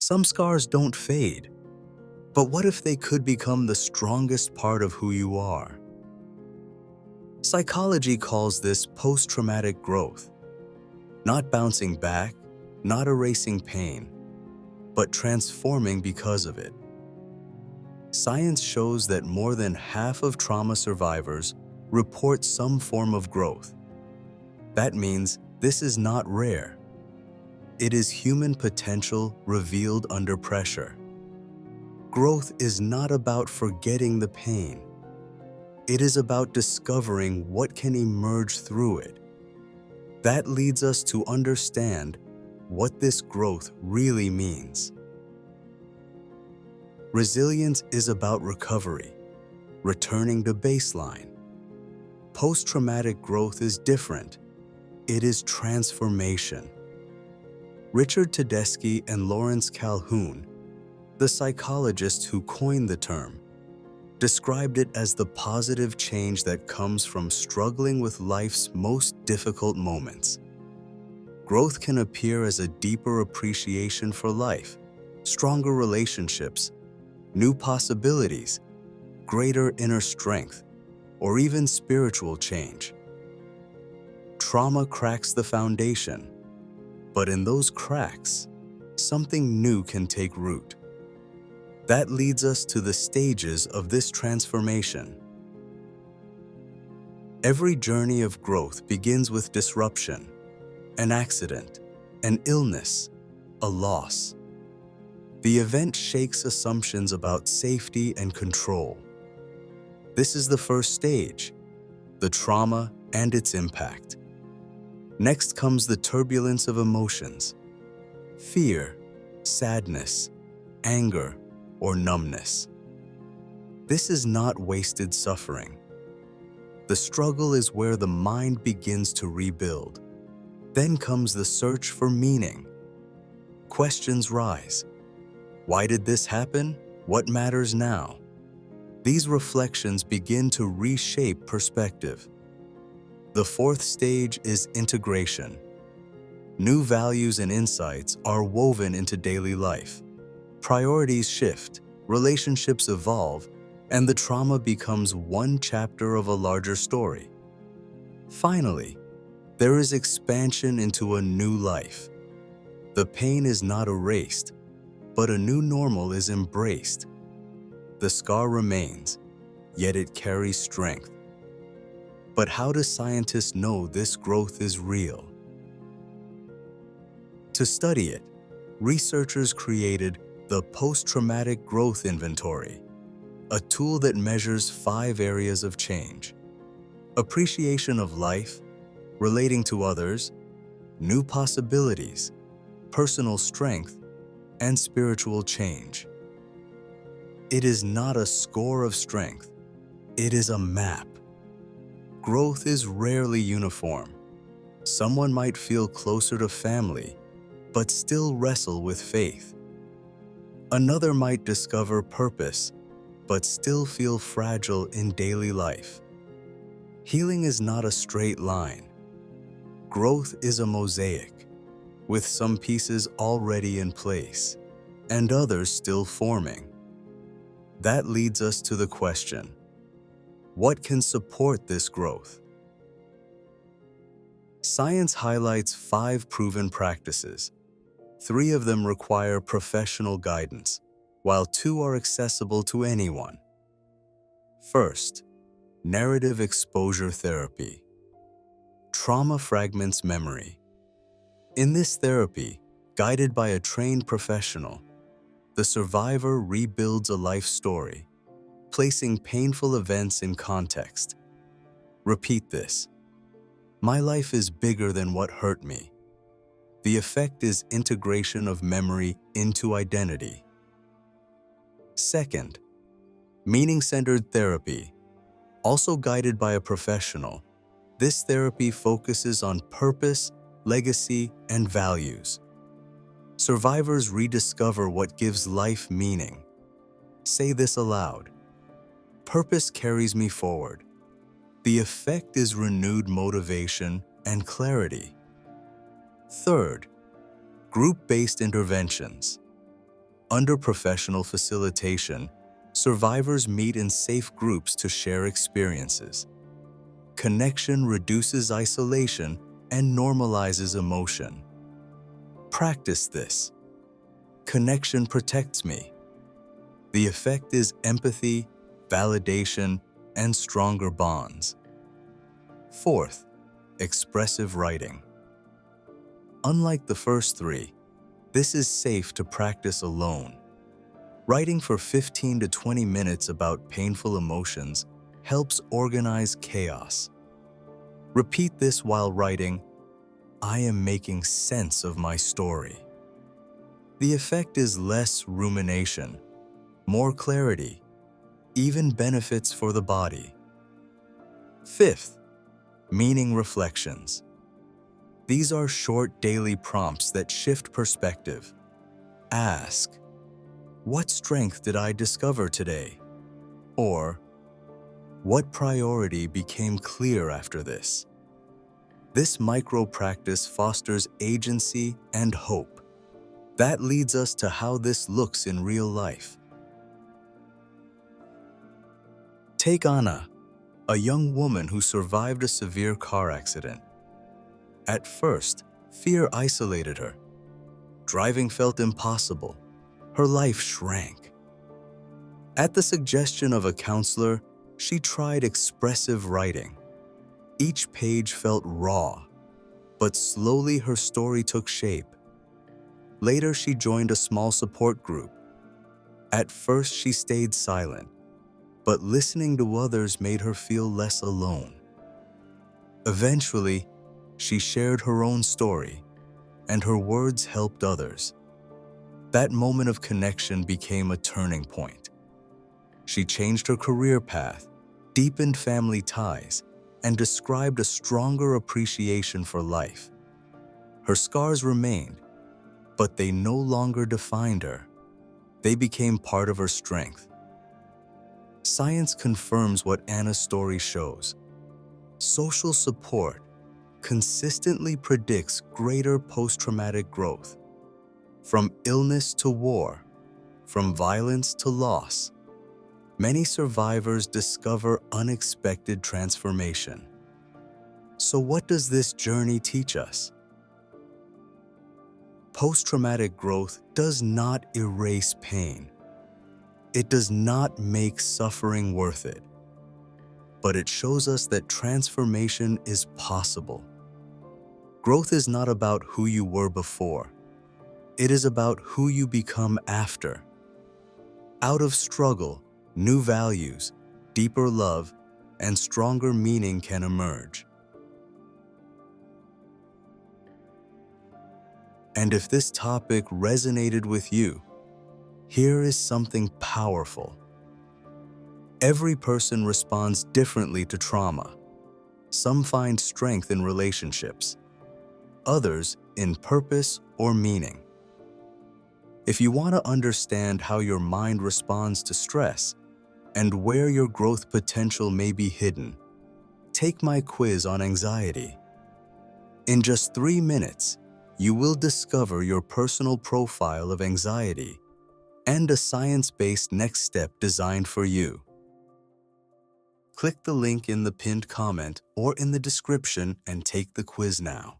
Some scars don't fade, but what if they could become the strongest part of who you are? Psychology calls this post-traumatic growth. Not bouncing back, not erasing pain, but transforming because of it. Science shows that more than half of trauma survivors report some form of growth. That means this is not rare. It is human potential revealed under pressure. Growth is not about forgetting the pain. It is about discovering what can emerge through it. That leads us to understand what this growth really means. Resilience is about recovery, returning to baseline. Post-traumatic growth is different. It is transformation. Richard Tedeschi and Lawrence Calhoun, the psychologists who coined the term, described it as the positive change that comes from struggling with life's most difficult moments. Growth can appear as a deeper appreciation for life, stronger relationships, new possibilities, greater inner strength, or even spiritual change. Trauma cracks the foundation, but in those cracks, something new can take root. That leads us to the stages of this transformation. Every journey of growth begins with disruption, an accident, an illness, a loss. The event shakes assumptions about safety and control. This is the first stage, the trauma and its impact. Next comes the turbulence of emotions, fear, sadness, anger, or numbness. This is not wasted suffering. The struggle is where the mind begins to rebuild. Then comes the search for meaning. Questions rise. Why did this happen? What matters now? These reflections begin to reshape perspective. The fourth stage is integration. New values and insights are woven into daily life. Priorities shift, relationships evolve, and the trauma becomes one chapter of a larger story. Finally, there is expansion into a new life. The pain is not erased, but a new normal is embraced. The scar remains, yet it carries strength. But how do scientists know this growth is real? To study it, researchers created the Post-Traumatic Growth Inventory, a tool that measures 5 areas of change: appreciation of life, relating to others, new possibilities, personal strength, and spiritual change. It is not a score of strength, it is a map. Growth is rarely uniform. Someone might feel closer to family, but still wrestle with faith. Another might discover purpose, but still feel fragile in daily life. Healing is not a straight line. Growth is a mosaic, with some pieces already in place, and others still forming. That leads us to the question: what can support this growth? Science highlights 5 proven practices. 3 of them require professional guidance, while 2 are accessible to anyone. First, narrative exposure therapy. Trauma fragments memory. In this therapy, guided by a trained professional, the survivor rebuilds a life story, placing painful events in context. Repeat this: my life is bigger than what hurt me. The effect is integration of memory into identity. Second, meaning-centered therapy. Also guided by a professional, this therapy focuses on purpose, legacy, and values. Survivors rediscover what gives life meaning. Say this aloud: purpose carries me forward. The effect is renewed motivation and clarity. Third, group-based interventions. Under professional facilitation, survivors meet in safe groups to share experiences. Connection reduces isolation and normalizes emotion. Practice this. Connection protects me. The effect is empathy, validation, and stronger bonds. Fourth, expressive writing. Unlike the first three, this is safe to practice alone. Writing for 15 to 20 minutes about painful emotions helps organize chaos. Repeat this while writing, "I am making sense of my story." The effect is less rumination, more clarity, even benefits for the body. Fifth, meaning reflections. These are short daily prompts that shift perspective. Ask, "What strength did I discover today?" Or, "What priority became clear after this?" This micro-practice fosters agency and hope. That leads us to how this looks in real life. Take Anna, a young woman who survived a severe car accident. At first, fear isolated her. Driving felt impossible. Her life shrank. At the suggestion of a counselor, she tried expressive writing. Each page felt raw, but slowly her story took shape. Later, she joined a small support group. At first, she stayed silent, but listening to others made her feel less alone. Eventually, she shared her own story, and her words helped others. That moment of connection became a turning point. She changed her career path, deepened family ties, and described a stronger appreciation for life. Her scars remained, but they no longer defined her. They became part of her strength. Science confirms what Anna's story shows. Social support consistently predicts greater post-traumatic growth. From illness to war, from violence to loss, many survivors discover unexpected transformation. So what does this journey teach us? Post-traumatic growth does not erase pain. It does not make suffering worth it. But it shows us that transformation is possible. Growth is not about who you were before. It is about who you become after. Out of struggle, new values, deeper love, and stronger meaning can emerge. And if this topic resonated with you, here is something powerful. Every person responds differently to trauma. Some find strength in relationships, others in purpose or meaning. If you want to understand how your mind responds to stress and where your growth potential may be hidden, take my quiz on anxiety. In just 3 minutes, you will discover your personal profile of anxiety and a science-based next step designed for you. Click the link in the pinned comment or in the description and take the quiz now.